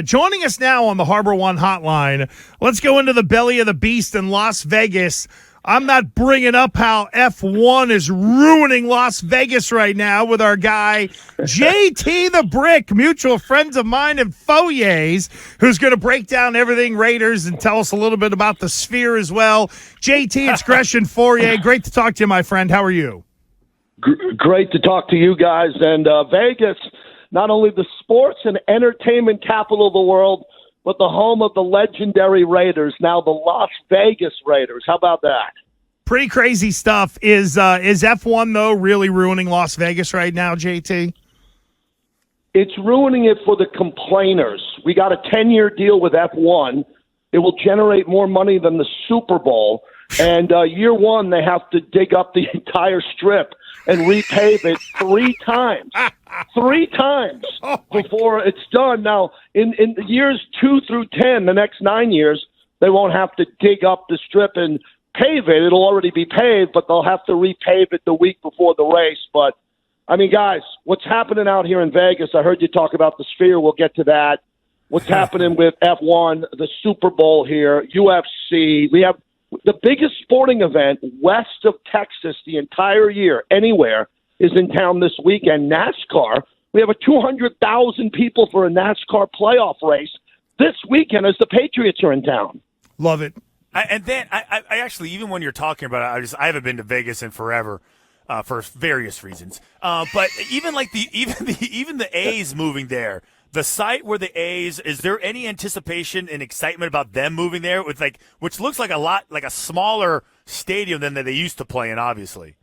Joining us now on the Harbor One hotline, let's go into the belly of the beast in Las Vegas. I'm not bringing up how F1 is ruining Las Vegas right now with our guy, JT the Brick, mutual friends of mine and Foyer's, who's going to break down everything Raiders and tell us a little bit about the Sphere as well. JT, it's Gresham Fourier. Great to talk to you, my friend. How are you? Great to talk to you guys. And Vegas, not only the sports and entertainment capital of the world, but the home of the legendary Raiders, now the Las Vegas Raiders. How about that? Pretty crazy stuff. Is F1, though, really ruining Las Vegas right now, JT? It's ruining it for the complainers. We got a 10-year deal with F1. It will generate more money than the Super Bowl. And year one, they have to dig up the entire strip and repave it 3 times. 3 times before it's done. Now, in the years 2 through 10, the next 9 years, they won't have to dig up the strip and pave it. It'll already be paved, but they'll have to repave it the week before the race. But, I mean, guys, what's happening out here in Vegas, I heard you talk about the Sphere. We'll get to that. What's happening with F1, the Super Bowl here, UFC. We have the biggest sporting event west of Texas the entire year, anywhere, is in town this weekend. NASCAR, we have 200,000 people for a NASCAR playoff race this weekend as the Patriots are in town. Love it. I actually, even when you're talking about it, I haven't been to Vegas in forever for various reasons. But even the A's moving there. The site where the A's, is there any anticipation and excitement about them moving there with which looks like a smaller stadium than they used to play in, obviously?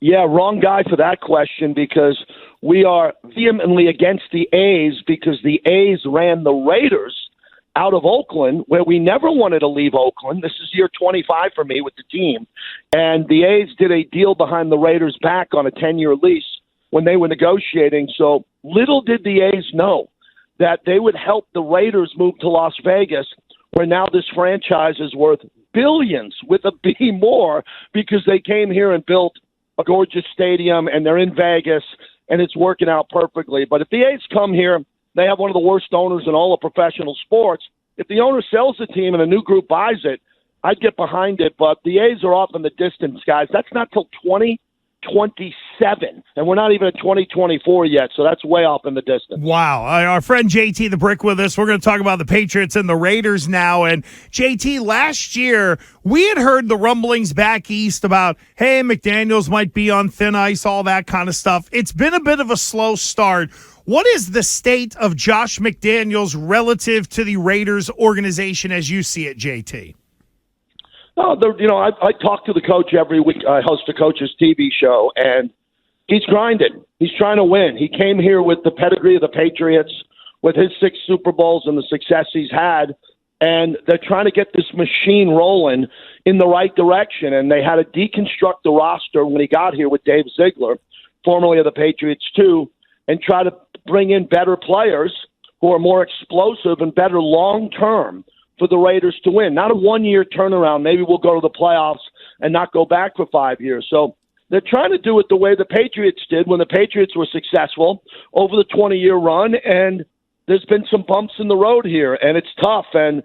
Yeah, wrong guy for that question, because we are vehemently against the A's because the A's ran the Raiders out of Oakland, where we never wanted to leave Oakland. This is year 25 for me with the team. And the A's did a deal behind the Raiders' back on a 10-year lease when they were negotiating. So little did the A's know that they would help the Raiders move to Las Vegas, where now this franchise is worth billions with a B more, because they came here and built a gorgeous stadium, and they're in Vegas, and it's working out perfectly. But if the A's come here, they have one of the worst owners in all of professional sports. If the owner sells the team and a new group buys it, I'd get behind it. But the A's are off in the distance, guys. That's not till 2027, and we're not even at 2024 yet, so that's way off in the distance. Wow. Our friend JT the Brick with us. We're going to talk about the Patriots and the Raiders now. And JT, last year, we had heard the rumblings back east about, hey, McDaniels might be on thin ice, all that kind of stuff. It's been a bit of a slow start. What is the state of Josh McDaniels relative to the Raiders organization as you see it, JT? No, I talk to the coach every week. I host a coach's TV show, and he's grinding. He's trying to win. He came here with the pedigree of the Patriots, with his 6 Super Bowls and the success he's had, and they're trying to get this machine rolling in the right direction. And they had to deconstruct the roster when he got here with Dave Ziegler, formerly of the Patriots too, and try to bring in better players who are more explosive and better long-term for the Raiders to win. Not a 1-year turnaround. Maybe we'll go to the playoffs and not go back for 5 years. So they're trying to do it the way the Patriots did when the Patriots were successful over the 20-year run, and there's been some bumps in the road here, and it's tough. And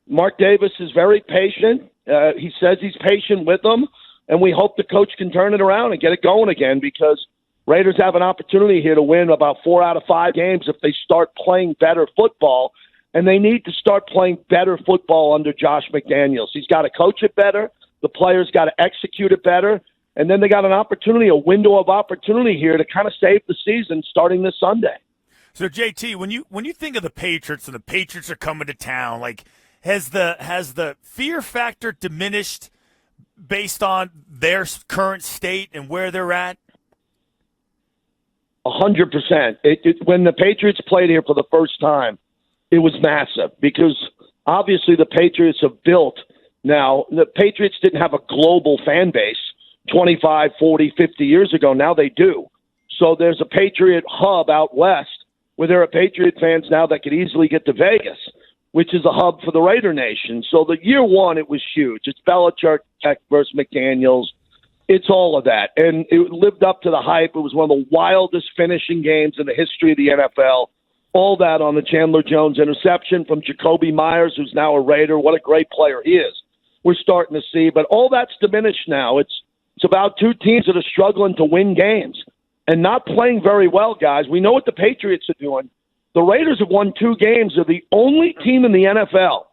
Mark Davis is very patient. He says he's patient with them, and we hope the coach can turn it around and get it going again, because Raiders have an opportunity here to win about 4 out of 5 games if they start playing better football. And they need to start playing better football under Josh McDaniels. He's got to coach it better. The players got to execute it better. And then they got an opportunity, a window of opportunity here to kind of save the season starting this Sunday. So, JT, when you think of the Patriots and the Patriots are coming to town, has the fear factor diminished based on their current state and where they're at? 100%. When the Patriots played here for the first time, it was massive, because obviously the Patriots have built now. The Patriots didn't have a global fan base 25, 40, 50 years ago. Now they do. So there's a Patriot hub out west where there are Patriot fans now that could easily get to Vegas, which is a hub for the Raider Nation. So the year one, it was huge. It's Belichick versus McDaniels. It's all of that. And it lived up to the hype. It was one of the wildest finishing games in the history of the NFL. All that on the Chandler Jones interception from Jacoby Myers, who's now a Raider. What a great player he is. We're starting to see, but all that's diminished now. It's about two teams that are struggling to win games and not playing very well, guys. We know what the Patriots are doing. The Raiders have won 2 games. They're the only team in the NFL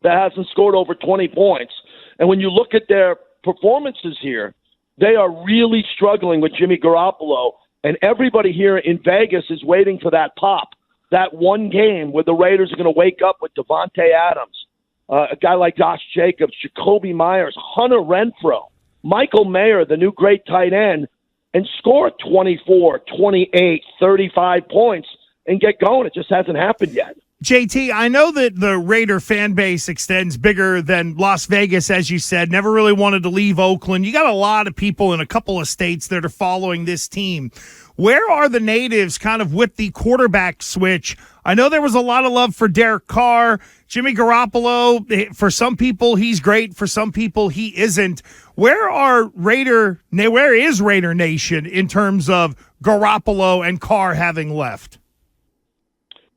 that hasn't scored over 20 points. And when you look at their performances here, they are really struggling with Jimmy Garoppolo. And everybody here in Vegas is waiting for that pop, that one game where the Raiders are going to wake up with Devontae Adams, a guy like Josh Jacobs, Jacoby Myers, Hunter Renfrow, Michael Mayer, the new great tight end, and score 24, 28, 35 points and get going. It just hasn't happened yet. JT, I know that the Raider fan base extends bigger than Las Vegas, as you said, never really wanted to leave Oakland. You got a lot of people in a couple of states that are following this team. Where are the natives kind of with the quarterback switch? I know there was a lot of love for Derek Carr. Jimmy Garoppolo, for some people, he's great. For some people, he isn't. Where is Raider Nation in terms of Garoppolo and Carr having left?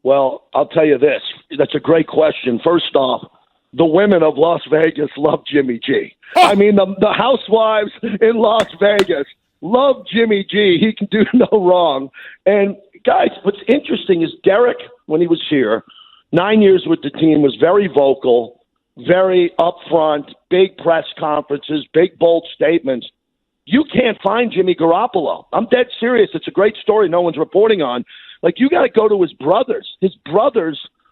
Well, I'll tell you this. That's a great question. First off, the women of Las Vegas love Jimmy G. I mean, the housewives in Las Vegas love Jimmy G. He can do no wrong. And, guys, what's interesting is Derek, when he was here, 9 years with the team, was very vocal, very upfront, big press conferences, big, bold statements. You can't find Jimmy Garoppolo. I'm dead serious. It's a great story no one's reporting on. Like, you got to go to his brothers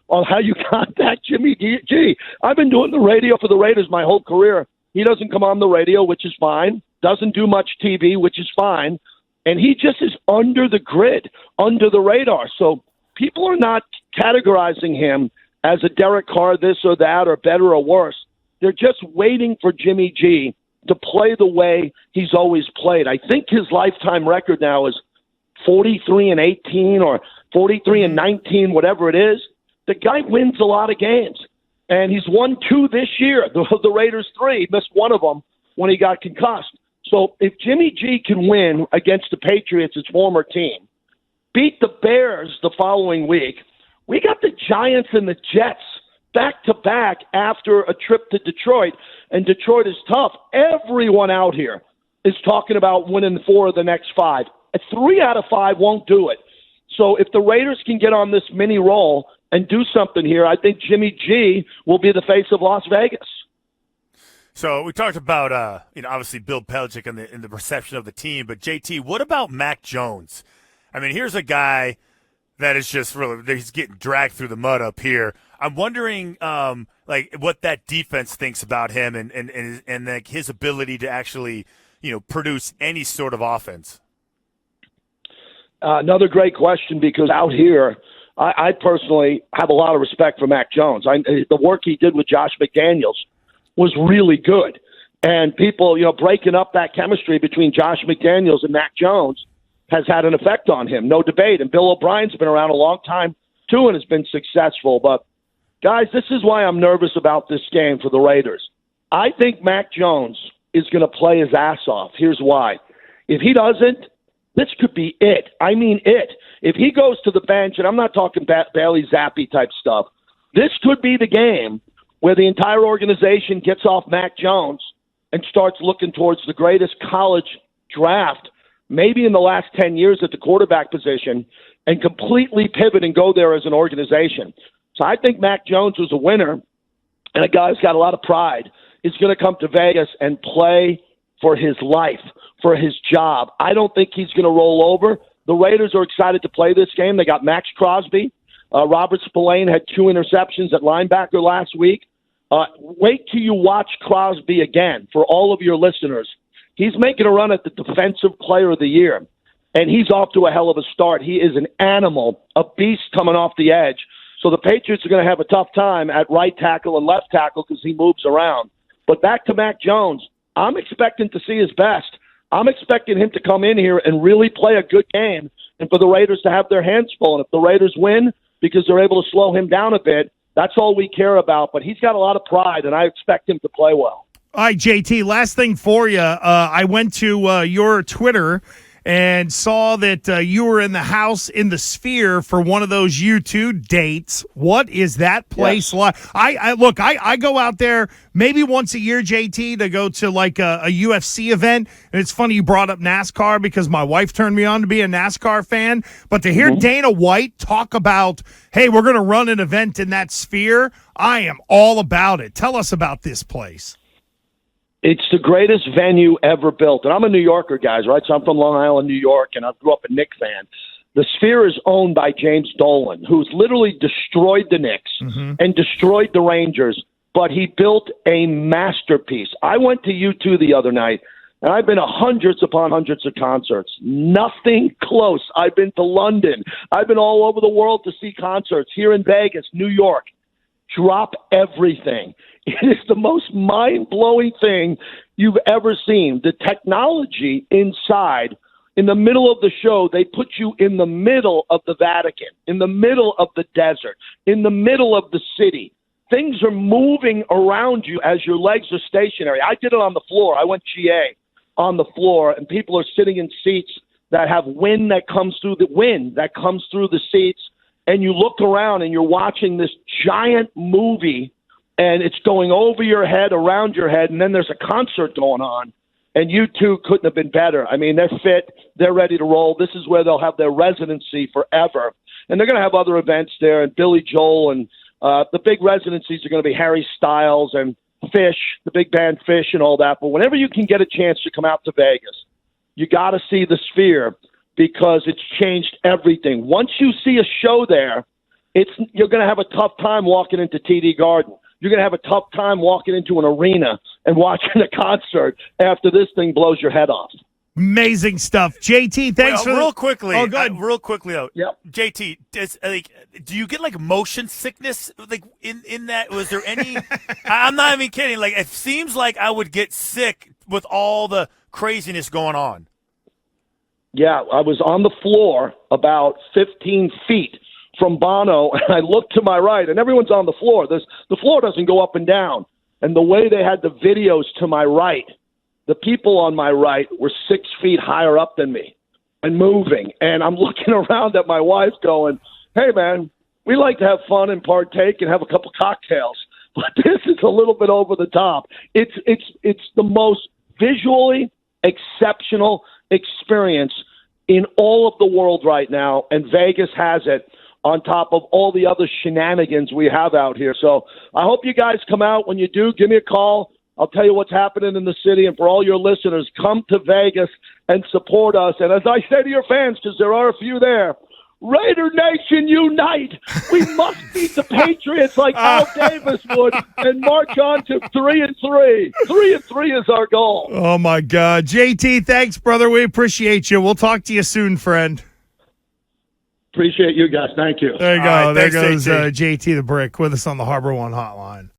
on how you contact Jimmy G. I've been doing the radio for the Raiders my whole career. He doesn't come on the radio, which is fine. Doesn't do much TV, which is fine. And he just is under the grid, under the radar. So people are not categorizing him as a Derek Carr this or that or better or worse. They're just waiting for Jimmy G to play the way he's always played. I think his lifetime record now is 43-18 or 43-19, whatever it is. The guy wins a lot of games, and he's won 2 this year. The Raiders 3, he missed one of them when he got concussed. So if Jimmy G can win against the Patriots, his former team, beat the Bears the following week, we got the Giants and the Jets back-to-back after a trip to Detroit, and Detroit is tough. Everyone out here is talking about winning 4 of the next 5. 3 out of 5 won't do it. So if the Raiders can get on this mini roll and do something here, I think Jimmy G will be the face of Las Vegas. So we talked about, obviously Bill Belichick and the perception of the team, but JT, what about Mac Jones? I mean, here's a guy that is just really, he's getting dragged through the mud up here. I'm wondering, what that defense thinks about him and like his ability to actually, produce any sort of offense. Another great question, because out here, I personally have a lot of respect for Mac Jones. The work he did with Josh McDaniels was really good. And people, breaking up that chemistry between Josh McDaniels and Mac Jones has had an effect on him, no debate. And Bill O'Brien's been around a long time, too, and has been successful. But, guys, this is why I'm nervous about this game for the Raiders. I think Mac Jones is going to play his ass off. Here's why. If he doesn't, this could be it. I mean it. If he goes to the bench, and I'm not talking Bailey Zappi type stuff, this could be the game where the entire organization gets off Mac Jones and starts looking towards the greatest college draft, maybe in the last 10 years at the quarterback position, and completely pivot and go there as an organization. So I think Mac Jones was a winner, and a guy who's got a lot of pride is going to come to Vegas and play for his life, for his job. I don't think he's going to roll over. The Raiders are excited to play this game. They got Max Crosby. Robert Spillane had 2 interceptions at linebacker last week. Wait till you watch Crosby again, for all of your listeners. He's making a run at the Defensive Player of the Year, and he's off to a hell of a start. He is an animal, a beast coming off the edge. So the Patriots are going to have a tough time at right tackle and left tackle because he moves around. But back to Mac Jones, I'm expecting to see his best. I'm expecting him to come in here and really play a good game and for the Raiders to have their hands full. And if the Raiders win because they're able to slow him down a bit, that's all we care about. But he's got a lot of pride, and I expect him to play well. All right, JT, last thing for you. I went to your Twitter, and saw that you were in the house in the Sphere for one of those U2 dates. What is that place like? I go out there maybe once a year, JT, to go to like a UFC event. And it's funny you brought up NASCAR because my wife turned me on to be a NASCAR fan. But to hear Dana White talk about, hey, we're going to run an event in that Sphere, I am all about it. Tell us about this place. It's the greatest venue ever built. And I'm a New Yorker, guys, right? So I'm from Long Island, New York, and I grew up a Knicks fan. The Sphere is owned by James Dolan, who's literally destroyed the Knicks and destroyed the Rangers, but he built a masterpiece. I went to U2 the other night, and I've been to hundreds upon hundreds of concerts. Nothing close. I've been to London. I've been all over the world to see concerts, here in Vegas, New York. Drop everything. It is the most mind-blowing thing you've ever seen. The technology inside, in the middle of the show, they put you in the middle of the Vatican, in the middle of the desert, in the middle of the city. Things are moving around you as your legs are stationary. I did it on the floor. I went GA on the floor, and people are sitting in seats that have wind that comes through the seats, and you look around and you're watching this giant movie, and it's going over your head, around your head, and then there's a concert going on, and U2 couldn't have been better. I mean, they're fit. They're ready to roll. This is where they'll have their residency forever. And they're going to have other events there, and Billy Joel, and the big residencies are going to be Harry Styles and Fish, the big band Fish and all that. But whenever you can get a chance to come out to Vegas, you got to see the Sphere because it's changed everything. Once you see a show there, you're going to have a tough time walking into TD Garden. You're going to have a tough time walking into an arena and watching a concert after this thing blows your head off. Amazing stuff. JT, thanks real quickly. Oh, good. Real quickly, though. Yep. JT, do you get like motion sickness? Like in that, was there any? I'm not even kidding. Like it seems like I would get sick with all the craziness going on. Yeah, I was on the floor about 15 feet from Bono, and I looked to my right, and everyone's on the floor. The floor doesn't go up and down. And the way they had the videos to my right, the people on my right were 6 feet higher up than me and moving. And I'm looking around at my wife going, hey, man, we like to have fun and partake and have a couple cocktails. But this is a little bit over the top. It's the most visually exceptional experience in all of the world right now, and Vegas has it on top of all the other shenanigans we have out here. So I hope you guys come out. When you do, give me a call. I'll tell you what's happening in the city. And for all your listeners, come to Vegas and support us. And as I say to your fans, because there are a few there, Raider Nation unite. We must beat the Patriots like Al Davis would and march on to 3-3. 3-3 is our goal. Oh, my God. JT, thanks, brother. We appreciate you. We'll talk to you soon, friend. Appreciate you guys. Thank you. There you go. All right, there thanks, goes JT the Brick with us on the Harbor One Hotline.